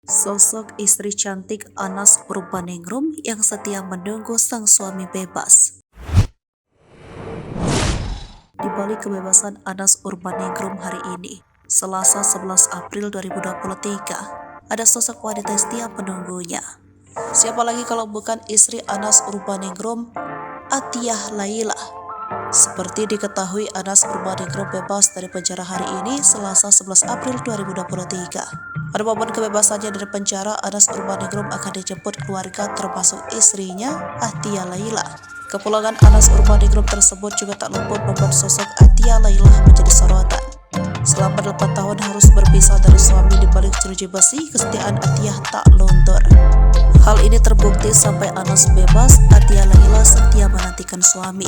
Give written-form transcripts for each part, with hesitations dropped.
Sosok istri cantik Anas Urbaningrum yang setia menunggu sang suami bebas. Di balik kebebasan Anas Urbaningrum hari ini, Selasa 11 April 2023, ada sosok wanita setia penunggunya. Siapa lagi kalau bukan istri Anas Urbaningrum, Athiah Laila. Seperti diketahui, Anas Urbaningrum bebas dari penjara hari ini, Selasa 11 April 2023. Pada momen kebebasannya dari penjara, Anas Urbaningrum akan dijemput keluarga termasuk istrinya, Athiah Laila. Kepulangan Anas Urbaningrum tersebut juga tak luput membuat sosok Athiah Laila menjadi sorotan. Selama 8 tahun harus berpisah dari suami di balik jeruji besi, kesetiaan Athiah tak luntur. Hal ini terbukti sampai Anas bebas, Athiah Laila setia menantikan suami.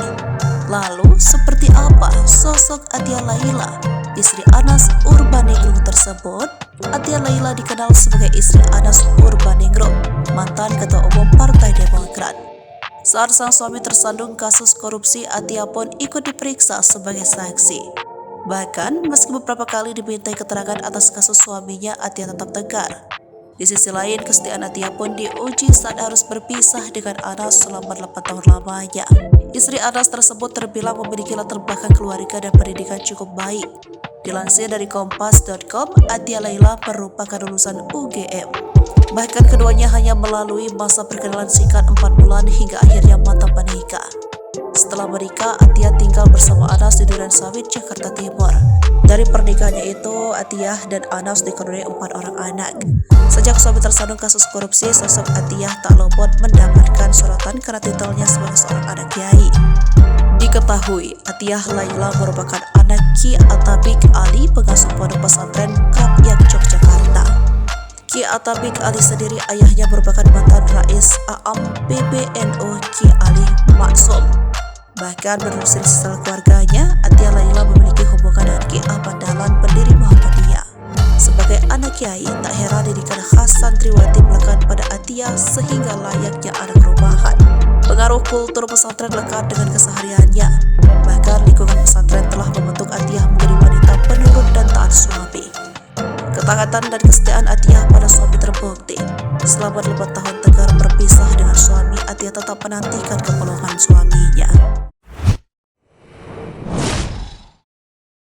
Lalu, seperti apa sosok Athiah Laila, istri Anas Urbaningrum tersebut? Athiah Laila dikenal sebagai istri Anas Urbaningrum, mantan Ketua Umum Partai Demokrat. Saat sang suami tersandung kasus korupsi, Athiah pun ikut diperiksa sebagai saksi. Bahkan, meski beberapa kali dimintai keterangan atas kasus suaminya, Athiah tetap tegar. Di sisi lain, kesetiaan Athiah pun diuji saat harus berpisah dengan Anas selama 8 tahun lamanya. Istri Anas tersebut terbilang memiliki latar belakang keluarga dan pendidikan cukup baik. Dilansir dari Kompas.com, Athiah Laila merupakan lulusan UGM. Bahkan keduanya hanya melalui masa perkenalan singkat 4 bulan hingga akhirnya mantap menikah. Setelah menikah, Athiah tinggal bersama Anas di Duren Sawit, Jakarta Timur. Dari pernikahannya itu, Athiah dan Anas dikaruniai 4 orang anak. Sejak suami tersandung kasus korupsi, sosok Athiah tak luput mendapatkan sorotan karena titelnya sebagai seorang anak kiai. Diketahui, Athiah Laila merupakan anak Ki Atabik Ali, pengasuh pondok pesantren Krapyak, Yogyakarta. Ki Atabik Ali sendiri ayahnya merupakan mantan Rais Aam PBNU Ki Ali Maksum. Bahkan menurut silsilah keluarganya, Athiah Laila memiliki hubungan dengan Ki Ahmad Dahlan, pendiri Muhammadiyah. Sebagai anak kiai, tak heran didikan khas santriwati melekat pada Athiah sehingga layaknya anak rumahan. Pengaruh kultur pesantren lekat dengan kesehariannya. Bahkan lingkungan pesantren telah membentuk Athiah menjadi wanita penurut dan taat suami. Ketaatan dan kesetiaan Athiah pada suami terbukti. Selama 8 tahun tegar berpisah dengan suami, Athiah tetap menantikan kepulangan suaminya.